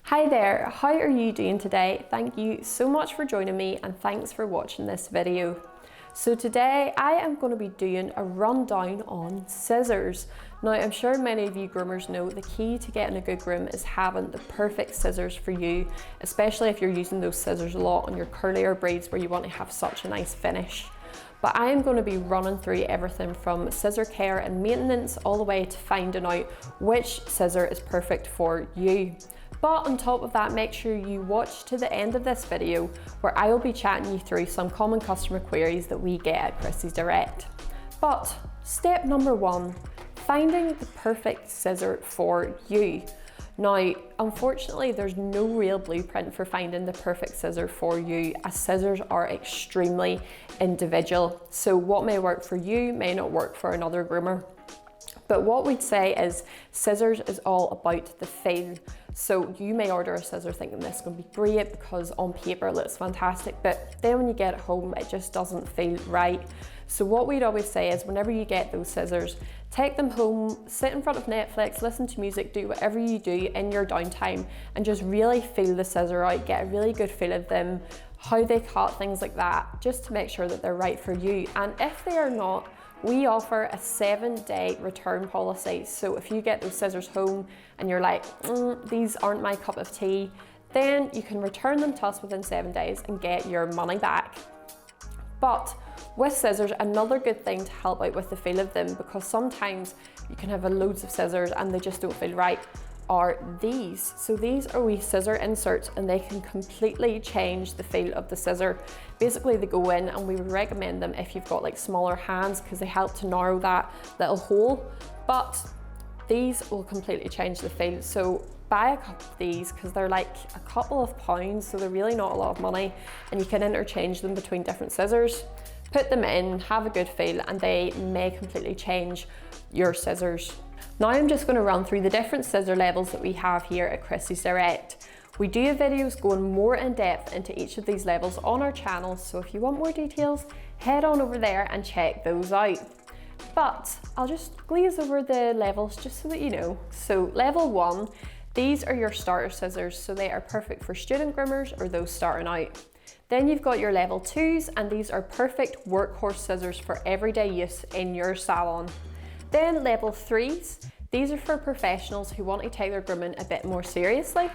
Hi there, how are you doing today? Thank you so much for joining me and thanks for watching this video. So today I am going to be doing a rundown on scissors. Now I'm sure many of you groomers know the key to getting a good groom is having the perfect scissors for you, especially if you're using those scissors a lot on your curlier braids where you want to have such a nice finish. But I am going to be running through everything from scissor care and maintenance all the way to finding out which scissor is perfect for you. But on top of that, make sure you watch to the end of this video where I will be chatting you through some common customer queries that we get at Christies Direct. But step number one, finding the perfect scissor for you. Now, unfortunately, there's no real blueprint for finding the perfect scissor for you, as scissors are extremely individual. So what may work for you may not work for another groomer. But what we'd say is scissors is all about the feel. So you may order a scissor thinking this is going to be great because on paper it looks fantastic, but then when you get it home, it just doesn't feel right. So what we'd always say is whenever you get those scissors, take them home, sit in front of Netflix, listen to music, do whatever you do in your downtime and just really feel the scissor out, get a really good feel of them, how they cut, things like that, just to make sure that they're right for you. And if they are not, we offer a 7-day return policy. So if you get those scissors home and you're like, these aren't my cup of tea, then you can return them to us within 7 days and get your money back. But with scissors, another good thing to help out with the feel of them, because sometimes you can have loads of scissors and they just don't feel right, are these. So these are wee scissor inserts and they can completely change the feel of the scissor. Basically they go in, and we would recommend them if you've got like smaller hands because they help to narrow that little hole, but these will completely change the feel. So buy a couple of these because they're like a couple of pounds, so they're really not a lot of money, and you can interchange them between different scissors. Put them in, have a good feel, and they may completely change your scissors. Now I'm just going to run through the different scissor levels that we have here at Christies Direct. We do have videos going more in depth into each of these levels on our channel, so if you want more details, head on over there and check those out. But I'll just glaze over the levels just so that you know. So level 1, these are your starter scissors, so they are perfect for student groomers or those starting out. Then you've got your level 2s, and these are perfect workhorse scissors for everyday use in your salon. Then level 3s, these are for professionals who want to take their grooming a bit more seriously.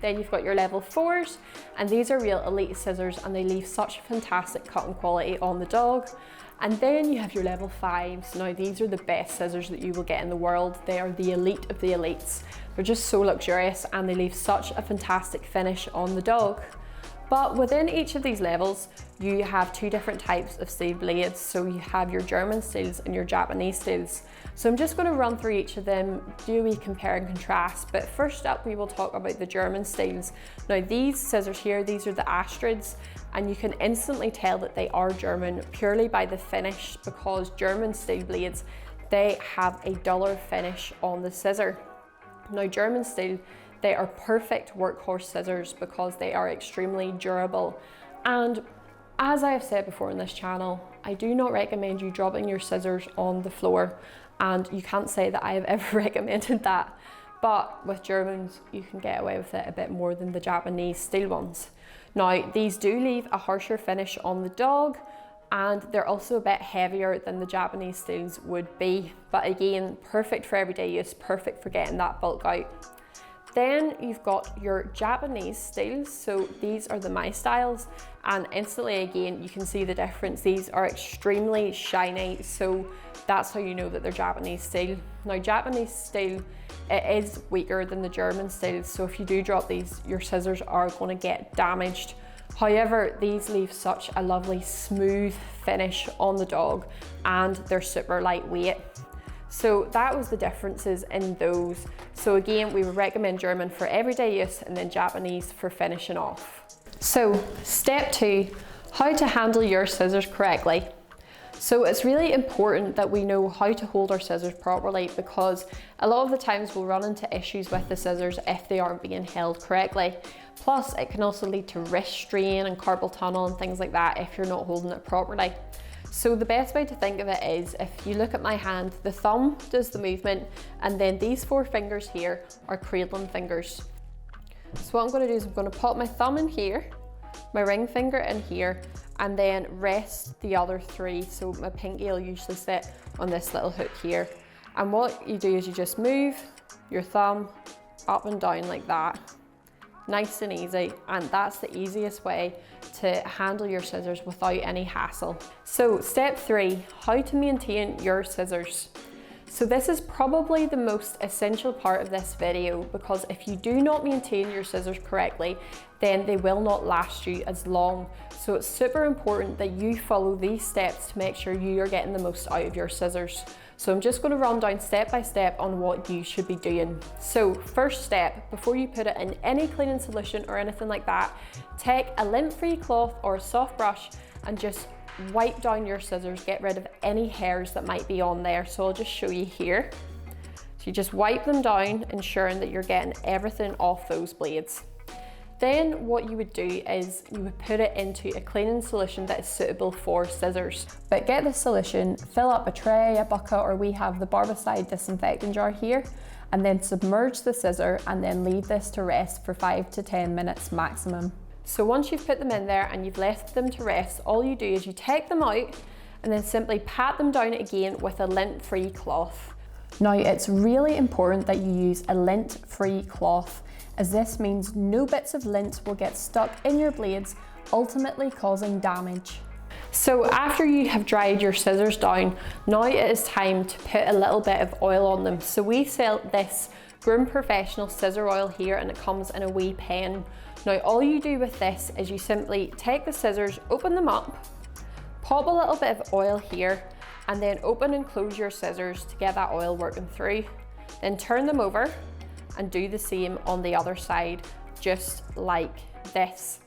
Then you've got your level 4s, and these are real elite scissors and they leave such fantastic cutting quality on the dog. And then you have your level 5s. Now these are the best scissors that you will get in the world. They are the elite of the elites. They're just so luxurious and they leave such a fantastic finish on the dog. But within each of these levels, you have 2 different types of steel blades. So you have your German steels and your Japanese steels. So I'm just going to run through each of them, do a wee compare and contrast. But first up, we will talk about the German steels. Now these scissors here, these are the Astrids, and you can instantly tell that they are German purely by the finish, because German steel blades, they have a duller finish on the scissor. Now German steel, they are perfect workhorse scissors because they are extremely durable. And as I have said before in this channel, I do not recommend you dropping your scissors on the floor, and you can't say that I have ever recommended that. But with Germans, you can get away with it a bit more than the Japanese steel ones. Now, these do leave a harsher finish on the dog, and they're also a bit heavier than the Japanese steels would be. But again, perfect for everyday use, perfect for getting that bulk out. Then you've got your Japanese steels, so these are the My Styles, and instantly again you can see the difference. These are extremely shiny, so that's how you know that they're Japanese steel. Now Japanese steel, it is weaker than the German steel, so if you do drop these, your scissors are going to get damaged. However, these leave such a lovely smooth finish on the dog, and they're super lightweight. So that was the differences in those. So again, we would recommend German for everyday use and then Japanese for finishing off. So step 2, how to handle your scissors correctly. So it's really important that we know how to hold our scissors properly, because a lot of the times we'll run into issues with the scissors if they aren't being held correctly. Plus it can also lead to wrist strain and carpal tunnel and things like that if you're not holding it properly. So the best way to think of it is, if you look at my hand, the thumb does the movement, and then these 4 fingers here are cradling fingers. So what I'm going to do is I'm going to pop my thumb in here, my ring finger in here, and then rest the other 3. So my pinky will usually sit on this little hook here. And what you do is you just move your thumb up and down like that. Nice and easy, and that's the easiest way to handle your scissors without any hassle. So step 3, how to maintain your scissors. So this is probably the most essential part of this video, because if you do not maintain your scissors correctly, then they will not last you as long. So it's super important that you follow these steps to make sure you are getting the most out of your scissors. So I'm just going to run down step by step on what you should be doing. So first step, before you put it in any cleaning solution or anything like that, take a lint-free cloth or a soft brush and just wipe down your scissors, get rid of any hairs that might be on there. So I'll just show you here. So you just wipe them down, ensuring that you're getting everything off those blades. Then what you would do is you would put it into a cleaning solution that is suitable for scissors. But get the solution, fill up a tray, a bucket, or we have the Barbicide disinfectant jar here, and then submerge the scissor and then leave this to rest for 5 to 10 minutes maximum. So once you've put them in there and you've left them to rest, all you do is you take them out and then simply pat them down again with a lint-free cloth. Now it's really important that you use a lint-free cloth, as this means no bits of lint will get stuck in your blades, ultimately causing damage. So after you have dried your scissors down, now it is time to put a little bit of oil on them. So we sell this Groom Professional scissor oil here, and it comes in a wee pen. Now all you do with this is you simply take the scissors, open them up, pop a little bit of oil here, and then open and close your scissors to get that oil working through. Then turn them over and do the same on the other side, just like this.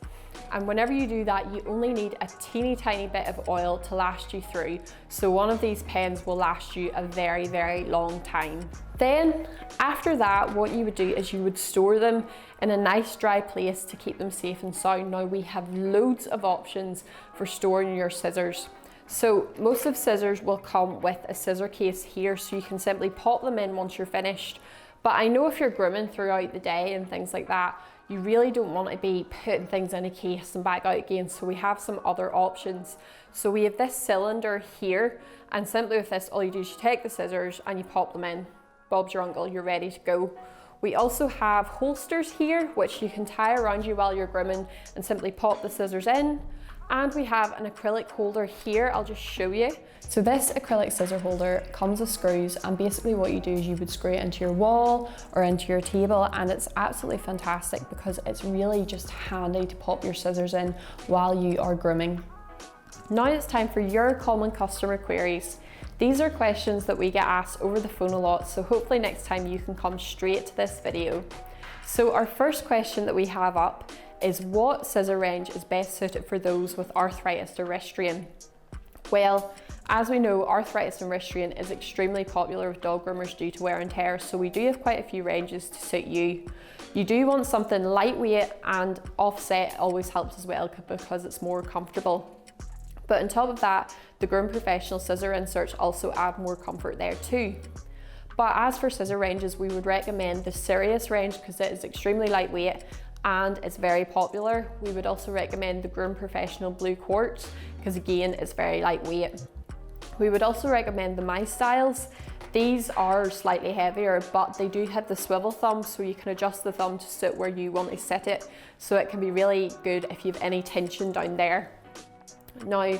And whenever you do that, you only need a teeny tiny bit of oil to last you through. So one of these pens will last you a very, very long time. Then after that, what you would do is you would store them in a nice dry place to keep them safe and sound. Now we have loads of options for storing your scissors. So most of scissors will come with a scissor case here, so you can simply pop them in once you're finished. But I know if you're grooming throughout the day and things like that, you really don't want to be putting things in a case and back out again. So we have some other options. So we have this cylinder here, and simply with this, all you do is you take the scissors and you pop them in. Bob's your uncle, you're ready to go. We also have holsters here, which you can tie around you while you're grooming and simply pop the scissors in. And we have an acrylic holder here, I'll just show you. So this acrylic scissor holder comes with screws, and basically what you do is you would screw it into your wall or into your table, and it's absolutely fantastic because it's really just handy to pop your scissors in while you are grooming. Now it's time for your common customer queries. These are questions that we get asked over the phone a lot, so hopefully next time you can come straight to this video. So our first question that we have up is, what scissor range is best suited for those with arthritis or wrist strain? Well, as we know, arthritis and wrist strain is extremely popular with dog groomers due to wear and tear, so we do have quite a few ranges to suit you. You do want something lightweight, and offset always helps as well because it's more comfortable. But on top of that, the Groom Professional scissor inserts also add more comfort there too. But as for scissor ranges, we would recommend the Sirius range because it is extremely lightweight and it's very popular. We would also recommend the Groom Professional Blue Quartz because again, it's very lightweight. We would also recommend the My Styles. These are slightly heavier, but they do have the swivel thumb, so you can adjust the thumb to sit where you want to sit it. So it can be really good if you have any tension down there. Now,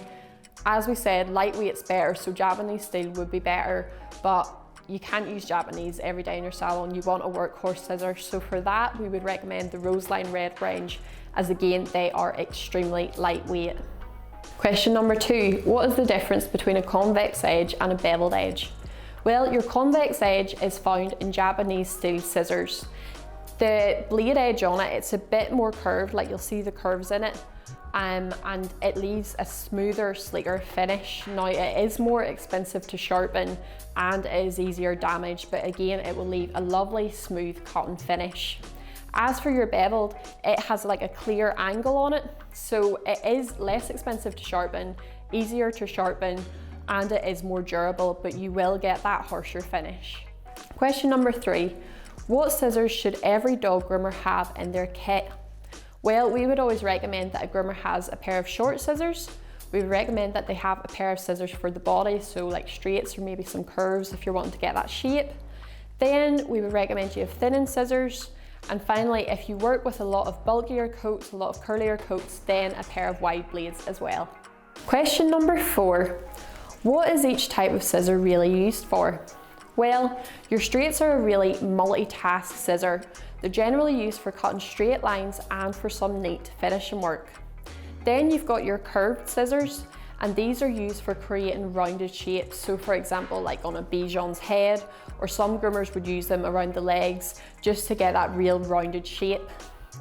as we said, lightweight's better, so Japanese steel would be better, but you can't use Japanese every day in your salon. You want a workhorse scissor. So for that, we would recommend the Roseline Red range, as again, they are extremely lightweight. Question number 2, what is the difference between a convex edge and a beveled edge? Well, your convex edge is found in Japanese steel scissors. The blade edge on it, it's a bit more curved, like you'll see the curves in it, and it leaves a smoother, sleeker finish. Now, it is more expensive to sharpen and it is easier damage, but again, it will leave a lovely, smooth cotton finish. As for your beveled, it has like a clear angle on it, so it is less expensive to sharpen, easier to sharpen, and it is more durable, but you will get that harsher finish. Question number 3, What scissors should every dog groomer have in their kit? Well, we would always recommend that a groomer has a pair of short scissors. We would recommend that they have a pair of scissors for the body, so like straights or maybe some curves if you're wanting to get that shape. Then we would recommend you have thinning scissors. And finally, if you work with a lot of bulkier coats, a lot of curlier coats, then a pair of wide blades as well. Question number 4. What is each type of scissor really used for? Well, your straights are a really multitask scissor. They're generally used for cutting straight lines and for some neat finishing work. Then you've got your curved scissors, and these are used for creating rounded shapes. So for example, like on a Bichon's head, or some groomers would use them around the legs just to get that real rounded shape.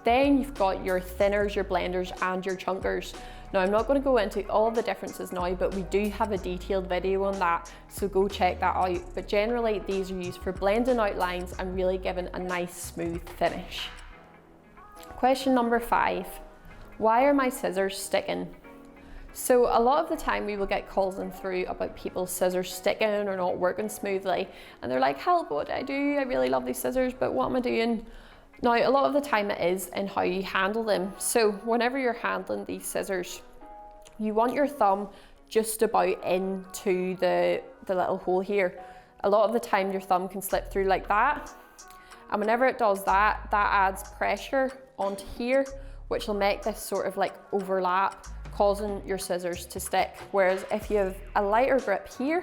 Then you've got your thinners, your blenders, and your chunkers. Now I'm not going to go into all the differences now, but we do have a detailed video on that, so go check that out. But generally these are used for blending out lines and really giving a nice smooth finish. Question number 5. Why are my scissors sticking? So a lot of the time we will get calls in through about people's scissors sticking or not working smoothly, and they're like, help, what do? I really love these scissors, but what am I doing? Now, a lot of the time it is in how you handle them. So whenever you're handling these scissors, you want your thumb just about into the little hole here. A lot of the time your thumb can slip through like that. And whenever it does that, that adds pressure onto here, which will make this sort of like overlap, causing your scissors to stick. Whereas if you have a lighter grip here,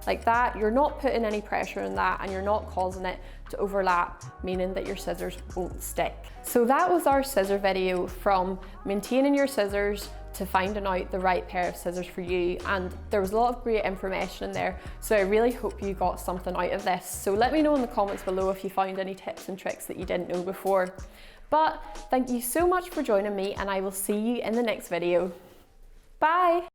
like that, you're not putting any pressure on that and you're not causing it to overlap, meaning that your scissors won't stick. So that was our scissor video, from maintaining your scissors to finding out the right pair of scissors for you. And there was a lot of great information in there, so I really hope you got something out of this. So let me know in the comments below if you found any tips and tricks that you didn't know before. But thank you so much for joining me, and I will see you in the next video. Bye!